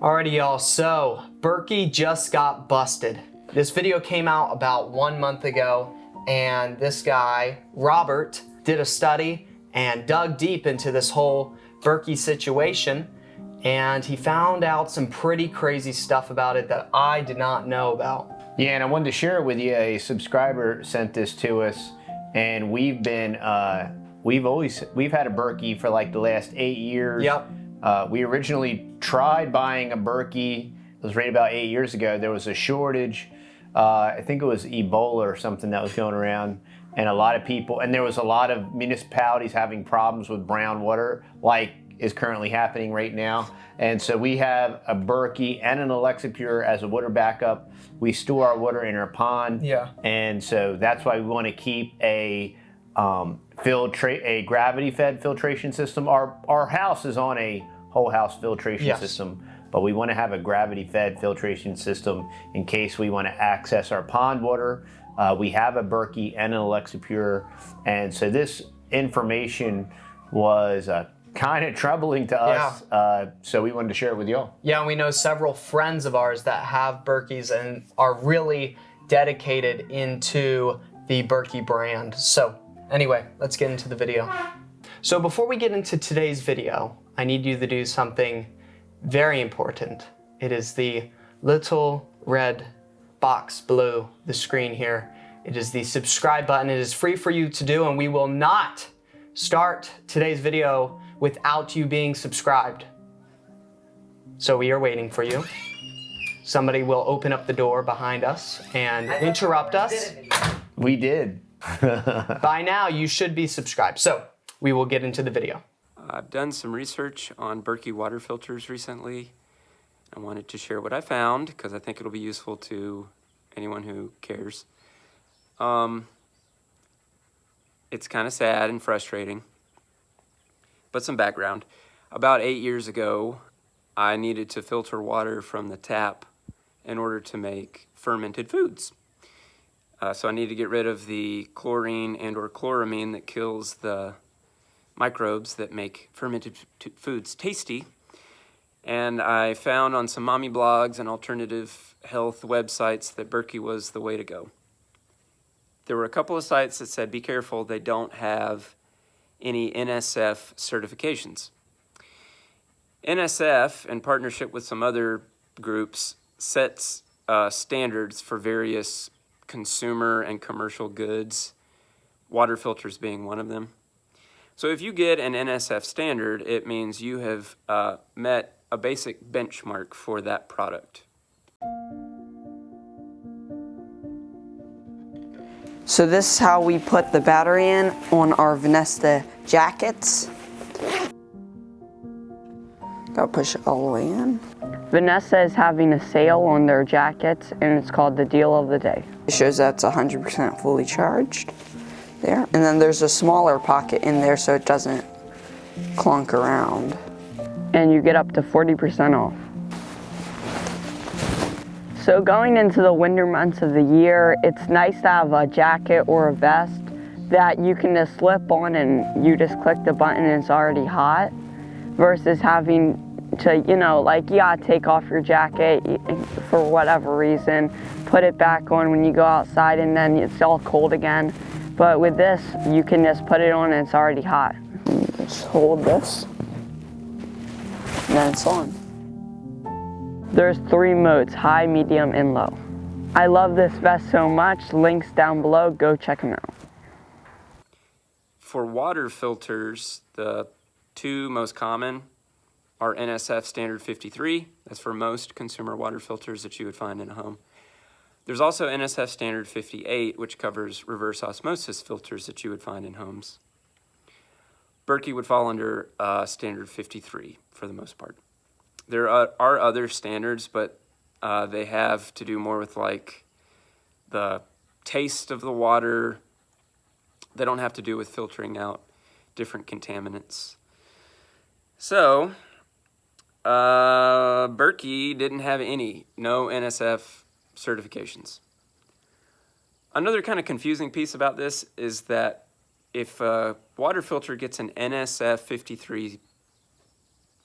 Alrighty y'all, so Berkey just got busted. This video came out about 1 month ago, and this guy, Robert, did a study and dug deep into this whole Berkey situation, and he found out some pretty crazy stuff about it that I did not know about. Yeah, and I wanted to share it with you. A subscriber sent this to us, and we've been, we've had a Berkey for like the last 8 years. Yep. We originally tried buying a Berkey. It was right about 8 years ago. There was a shortage. I think it was Ebola or something that was going around, and a lot of people, and there was a lot of municipalities having problems with brown water, like is currently happening right now. And so we have a Berkey and an Alexa Pure as a water backup. We store our water in our pond. Yeah. And so that's why we want to keep a gravity-fed filtration system. Our house is on a whole house filtration system, but we want to have a gravity-fed filtration system in case we want to access our pond water. We have a Berkey and an Alexa Pure, and so this information was kind of troubling to us, so we wanted to share it with y'all. Yeah, and we know several friends of ours that have Berkeys and are really dedicated into the Berkey brand. So anyway, let's get into the video. So before we get into today's video, I need you to do something very important. It is the little red box below the screen here. It is the subscribe button. It is free for you to do, and we will not start today's video without you being subscribed. So we are waiting for you. Somebody will open up the door behind us and interrupt us. We did. By now, you should be subscribed. So we will get into the video. I've done some research on Berkey water filters recently. I wanted to share what I found because I think it'll be useful to anyone who cares. It's kind of sad and frustrating. But some background. About 8 years ago, I needed to filter water from the tap in order to make fermented foods. So I need to get rid of the chlorine and or chloramine that kills the microbes that make fermented foods tasty. And I found on some mommy blogs and alternative health websites that Berkey was the way to go. There were a couple of sites that said, be careful, they don't have any NSF certifications. NSF, in partnership with some other groups, sets standards for various consumer and commercial goods, water filters being one of them. So if you get an NSF standard, it means you have met a basic benchmark for that product. So this is how we put the battery in on our Vanessa jackets. Gotta push it all the way in. Vanessa is having a sale on their jackets, and it's called the deal of the day. It shows that it's 100% fully charged there. And then there's a smaller pocket in there so it doesn't clunk around. And you get up to 40% off. So going into the winter months of the year, it's nice to have a jacket or a vest that you can just slip on and you just click the button and it's already hot, versus having to, you know, like, you gotta take off your jacket for whatever reason, put it back on when you go outside, and then it's all cold again. But with this, you can just put it on and it's already hot. Just hold this, and then it's on. There's 3 modes: high, medium, and low. I love this vest so much. Links down below, go check them out. For water filters, the 2 most common are NSF Standard 53. That's for most consumer water filters that you would find in a home. There's also NSF Standard 58, which covers reverse osmosis filters that you would find in homes. Berkey would fall under Standard 53 for the most part. There are other standards, but they have to do more with like the taste of the water. They don't have to do with filtering out different contaminants. So, Berkey didn't have no NSF certifications. Another kind of confusing piece about this is that if a water filter gets an NSF 53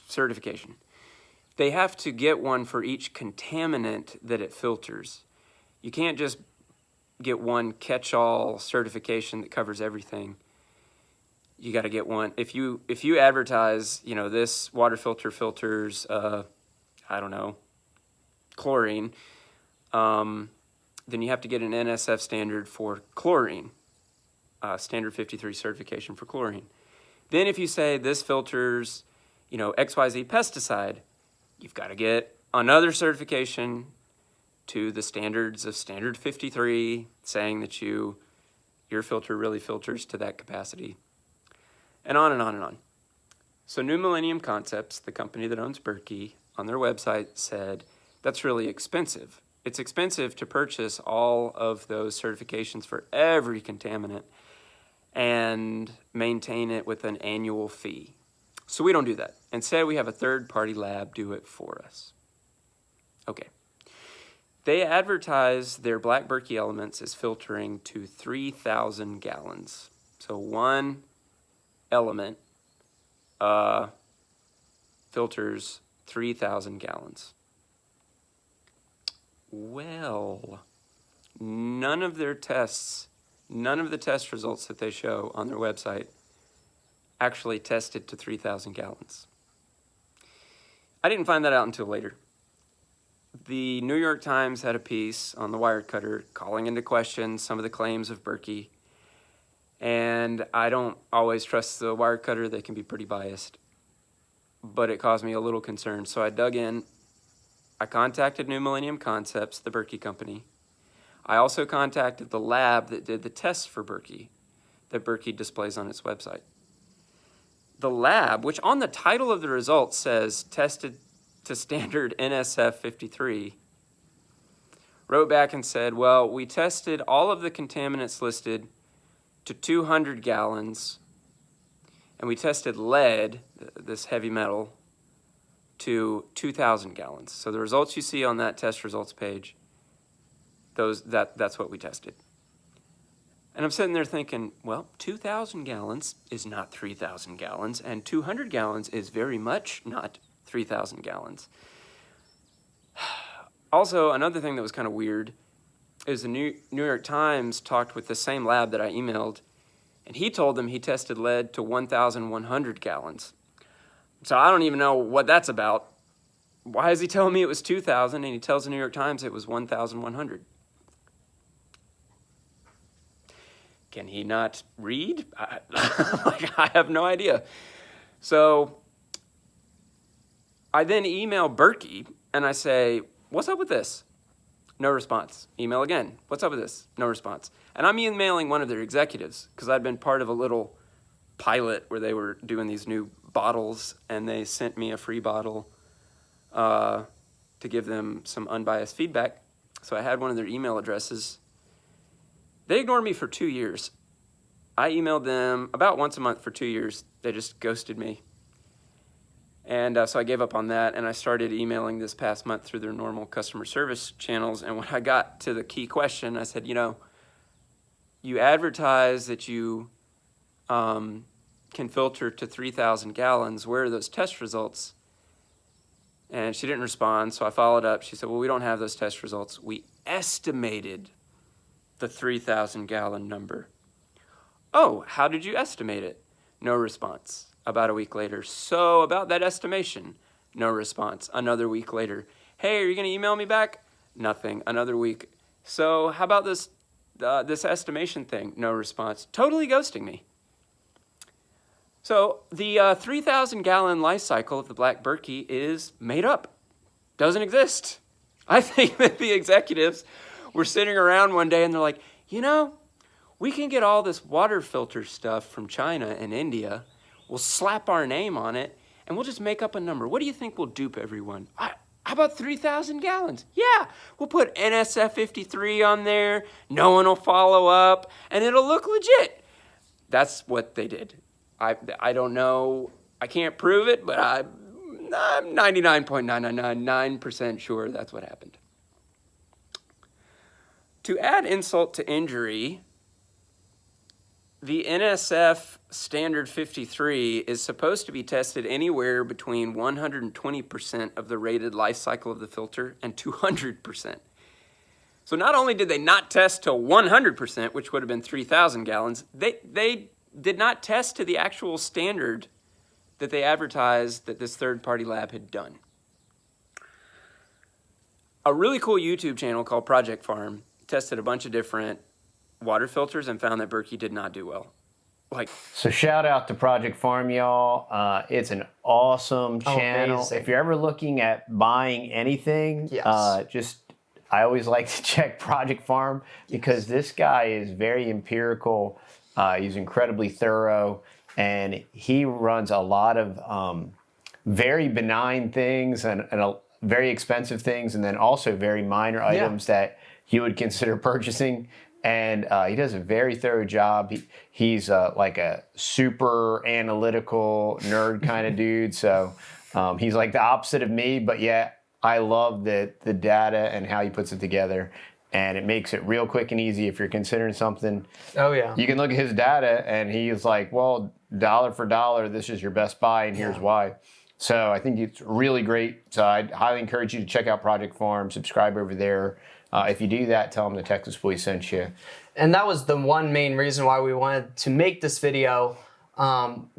certification, they have to get one for each contaminant that it filters. You can't just get one catch-all certification that covers everything. You got to get one. If you advertise, you know, this water filter filters, I don't know, chlorine, then you have to get an NSF standard for chlorine, standard 53 certification for chlorine. Then if you say this filters, you know, XYZ pesticide, you've got to get another certification to the standards of standard 53 saying that your filter really filters to that capacity, and on and on and on. So New Millennium Concepts, the company that owns Berkey, on their website said that's really expensive. It's expensive to purchase all of those certifications for every contaminant and maintain it with an annual fee. So we don't do that. Instead, we have a third-party lab do it for us. Okay. They advertise their black Berkey elements as filtering to 3,000 gallons. So one element filters 3,000 gallons. Well, none of the test results that they show on their website actually tested to 3,000 gallons. I didn't find that out until later. The New York Times had a piece on the Wirecutter calling into question some of the claims of Berkey. And I don't always trust the Wirecutter. They can be pretty biased. But it caused me a little concern. So I dug in. I contacted New Millennium Concepts, the Berkey company. I also contacted the lab that did the tests for Berkey, that Berkey displays on its website. The lab, which on the title of the results says tested to standard NSF 53, wrote back and said, well, we tested all of the contaminants listed to 200 gallons, and we tested lead, this heavy metal, to 2,000 gallons. So the results you see on that test results page, that's what we tested. And I'm sitting there thinking, well, 2,000 gallons is not 3,000 gallons, and 200 gallons is very much not 3,000 gallons. Also, another thing that was kind of weird is the New York Times talked with the same lab that I emailed, and he told them he tested lead to 1,100 gallons. So I don't even know what that's about. Why is he telling me it was 2,000 and he tells the New York Times it was 1,100? Can he not read? I have no idea. So I then email Berkey and I say, what's up with this? No response. Email again. What's up with this? No response. And I'm emailing one of their executives because I'd been part of a little pilot where they were doing these new bottles, and they sent me a free bottle to give them some unbiased feedback. So I had one of their email addresses. They ignored me for 2 years. I emailed them about once a month for 2 years. They just ghosted me. And so I gave up on that, and I started emailing this past month through their normal customer service channels. And when I got to the key question, I said, you know, you advertise that you can filter to 3,000 gallons. Where are those test results? And she didn't respond, so I followed up. She said, well, we don't have those test results. We estimated the 3,000 gallon number. Oh, how did you estimate it? No response. About a week later. So about that estimation, no response. Another week later. Hey, are you going to email me back? Nothing. Another week. So how about this estimation thing? No response. Totally ghosting me. So the 3,000 gallon life cycle of the black Berkey is made up. Doesn't exist. I think that the executives were sitting around one day and they're like, you know, we can get all this water filter stuff from China and India. We'll slap our name on it, and we'll just make up a number. What do you think will dupe everyone? How about 3,000 gallons? Yeah, we'll put NSF 53 on there. No one will follow up, and it'll look legit. That's what they did. I don't know. I can't prove it, but I'm 99.9999% sure that's what happened. To add insult to injury, the NSF standard 53 is supposed to be tested anywhere between 120% of the rated life cycle of the filter and 200%. So not only did they not test to 100%, which would have been 3,000 gallons, they did not test to the actual standard that they advertised that this third-party lab had done. A really cool YouTube channel called Project Farm tested a bunch of different water filters and found that Berkey did not do well. So shout out to Project Farm, y'all. It's an awesome channel. Amazing. If you're ever looking at buying anything, Yes. I always like to check Project Farm because this guy is very empirical. He's incredibly thorough, and he runs a lot of very benign things and very expensive things, and then also very minor items that you would consider purchasing. And he does a very thorough job. He's like a super analytical nerd kind of dude. So he's like the opposite of me, but yet I love the data and how he puts it together. And it makes it real quick and easy if you're considering something. Oh, yeah. You can look at his data and he's like, well, dollar for dollar, this is your best buy and here's why. So I think it's really great. So I'd highly encourage you to check out Project Farm, subscribe over there. If you do that, tell them the Texas Boys sent you. And that was the one main reason why we wanted to make this video.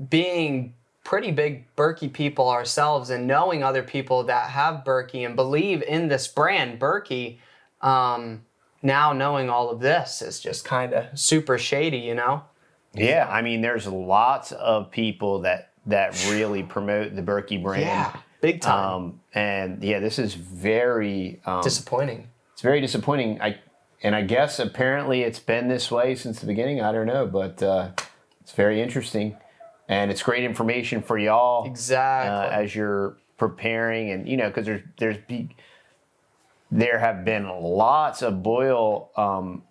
Being pretty big Berkey people ourselves and knowing other people that have Berkey and believe in this brand, Berkey, now knowing all of this is just kind of super shady, you know? Yeah, I mean, there's lots of people that really promote the Berkey brand. Yeah, big time. And yeah, this is very... disappointing. It's very disappointing. I guess apparently it's been this way since the beginning. I don't know, but it's very interesting. And it's great information for y'all. Exactly. As you're preparing and, you know, because there have been lots of boil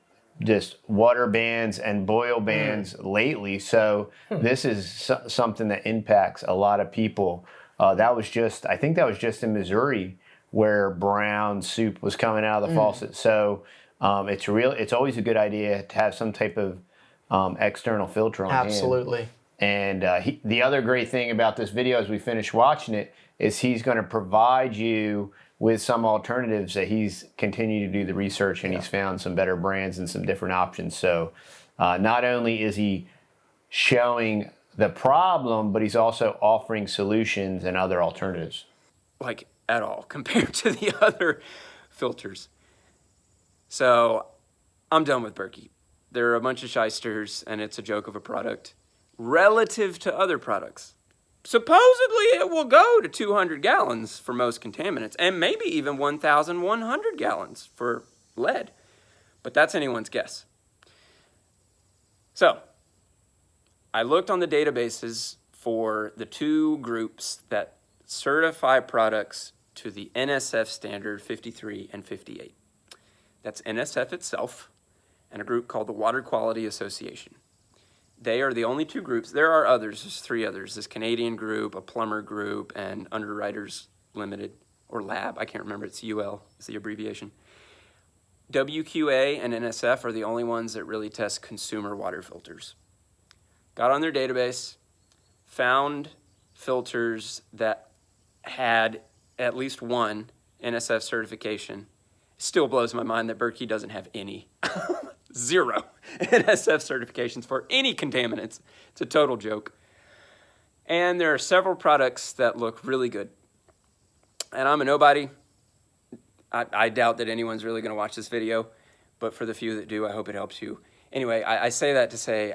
just water bans and boil bans lately. So this is something that impacts a lot of people. I think that was just in Missouri where brown soup was coming out of the faucet. So it's always a good idea to have some type of external filter on hand. Absolutely. And the other great thing about this video as we finish watching it is he's going to provide you with some alternatives that he's continued to do the research and he's found some better brands and some different options. So not only is he showing the problem, but he's also offering solutions and other alternatives. Like at all compared to the other filters. So I'm done with Berkey. They're a bunch of shysters and it's a joke of a product relative to other products. Supposedly it will go to 200 gallons for most contaminants and maybe even 1,100 gallons for lead, but that's anyone's guess. So I looked on the databases for the two groups that certify products to the NSF standard 53 and 58. That's NSF itself and a group called the Water Quality Association. They are the only two groups. There are others. There's three others. This Canadian group, a plumber group, and Underwriters Limited, or Lab. I can't remember. It's UL is the abbreviation. WQA and NSF are the only ones that really test consumer water filters. Got on their database, found filters that had at least one NSF certification. Still blows my mind that Berkey doesn't have any. 0 NSF certifications for any contaminants. It's a total joke. And there are several products that look really good. And I'm a nobody. I doubt that anyone's really going to watch this video, but for the few that do, I hope it helps you. Anyway, I say that to say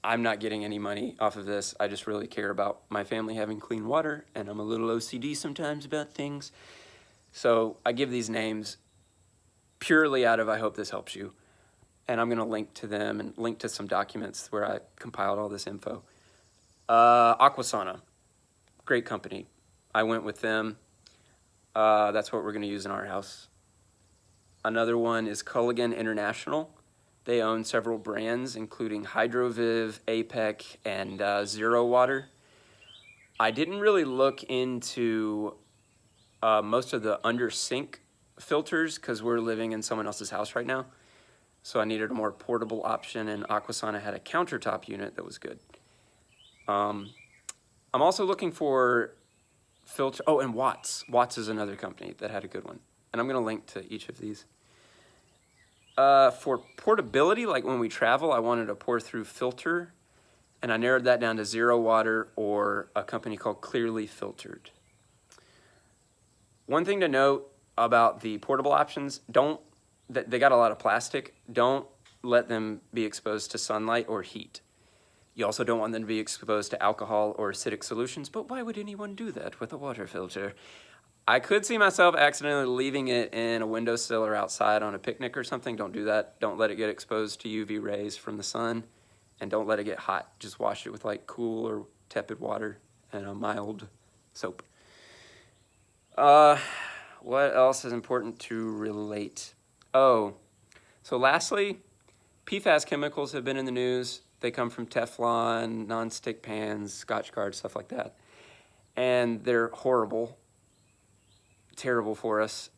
I'm not getting any money off of this. I just really care about my family having clean water, and I'm a little OCD sometimes about things. So I give these names purely out of I hope this helps you. And I'm going to link to them and link to some documents where I compiled all this info. Aquasana, great company. I went with them. That's what we're going to use in our house. Another one is Culligan International. They own several brands, including Hydroviv, APEC, and Zero Water. I didn't really look into most of the under sink filters because we're living in someone else's house right now. so I needed a more portable option, and Aquasana had a countertop unit that was good. I'm also looking for filter. Oh, and Watts. Watts is another company that had a good one, and I'm going to link to each of these. For portability, like when we travel, I wanted a pour-through filter, and I narrowed that down to Zero Water or a company called Clearly Filtered. One thing to note about the portable options, they got a lot of plastic. Don't let them be exposed to sunlight or heat. You also don't want them to be exposed to alcohol or acidic solutions, but why would anyone do that with a water filter? I could see myself accidentally leaving it in a windowsill or outside on a picnic or something. Don't do that. Don't let it get exposed to UV rays from the sun, and don't let it get hot. Just wash it with like cool or tepid water and a mild soap. What else is important to relate? Oh, so lastly, PFAS chemicals have been in the news. They come from Teflon, non-stick pans, Scotch guards, stuff like that. And they're horrible, terrible for us,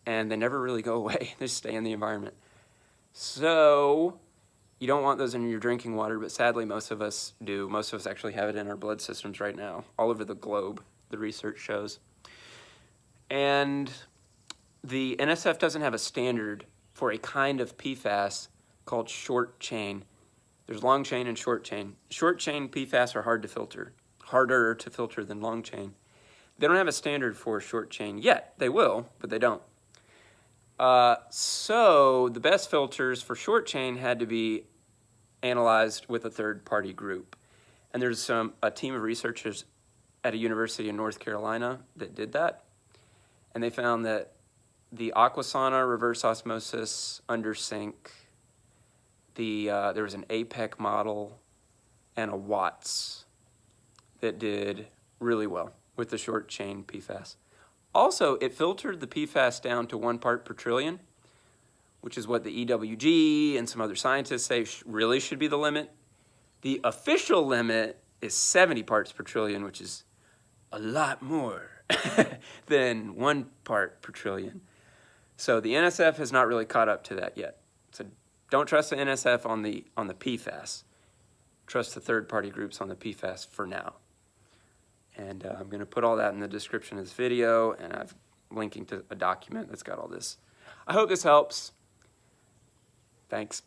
and they never really go away. They stay in the environment. So you don't want those in your drinking water, but sadly most of us do. Most of us actually have it in our blood systems right now, all over the globe, the research shows. And the NSF doesn't have a standard for a kind of PFAS called short chain. There's long chain and short chain. Short chain PFAS are harder to filter than long chain. They don't have a standard for short chain yet. They will, but they don't. So the best filters for short chain had to be analyzed with a third-party group. And there's a team of researchers at a university in North Carolina that did that. And they found that the Aquasana reverse osmosis under sink, there was an APEC model and a Watts that did really well with the short chain PFAS. Also, it filtered the PFAS down to 1 part per trillion, which is what the EWG and some other scientists say really should be the limit. The official limit is 70 parts per trillion, which is a lot more than 1 part per trillion. So the NSF has not really caught up to that yet. So don't trust the NSF on the PFAS. Trust the third-party groups on the PFAS for now. And I'm going to put all that in the description of this video, and I'm linking to a document that's got all this. I hope this helps. Thanks.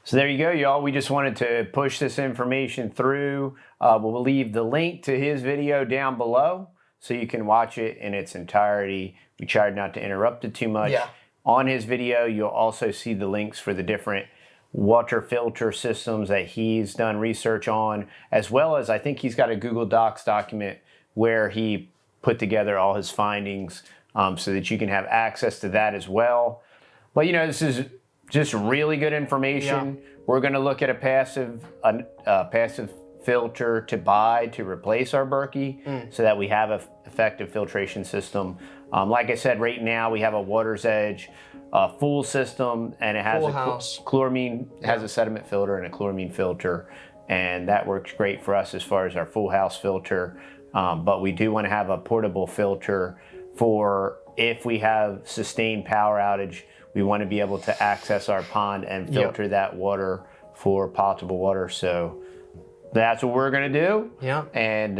So there you go, y'all. We just wanted to push this information through. We'll leave the link to his video down below so you can watch it in its entirety. We tried not to interrupt it too much. Yeah. On his video, you'll also see the links for the different water filter systems that he's done research on, as well as I think he's got a Google Docs document where he put together all his findings so that you can have access to that as well. But you know, this is just really good information. Yeah. We're going to look at a passive filter to buy to replace our Berkey so that we have an effective filtration system. Like I said, right now we have a Water's Edge full system, and it has chloramine, has a sediment filter and a chloramine filter, and that works great for us as far as our full house filter. But we do want to have a portable filter for if we have sustained power outage, we want to be able to access our pond and filter that water for potable water. So that's what we're going to do. Yeah. And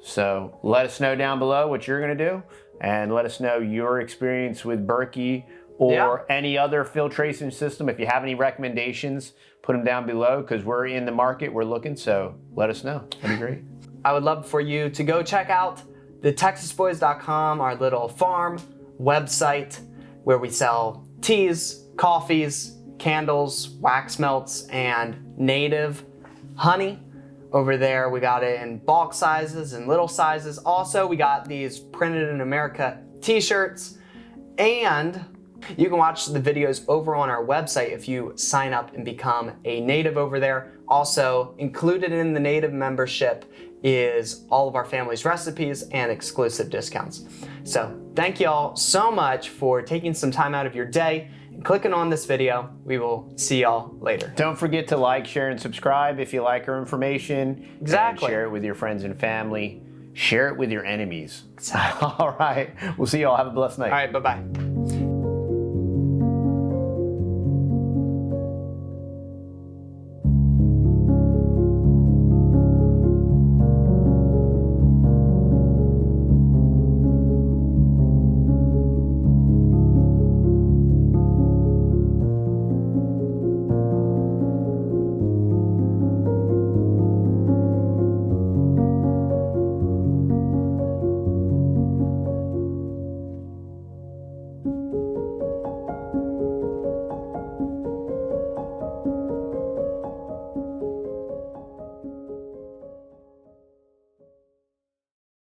so let us know down below what you're going to do, and let us know your experience with Berkey or any other filtration system. If you have any recommendations, put them down below, because we're in the market, we're looking, so let us know. That'd be great. I would love for you to go check out TheTexasBoys.com, our little farm website where we sell teas, coffees, candles, wax melts, and native honey. Over there, we got it in bulk sizes and little sizes. Also, we got these Printed in America t-shirts, and you can watch the videos over on our website if you sign up and become a native over there. Also, included in the native membership is all of our family's recipes and exclusive discounts. So thank you all so much for taking some time out of your day and clicking on this video. We will see y'all later. Don't forget to like, share, and subscribe if you like our information. Exactly. And share it with your friends and family. Share it with your enemies. Exactly. All right. We'll see y'all. Have a blessed night. All right. Bye-bye.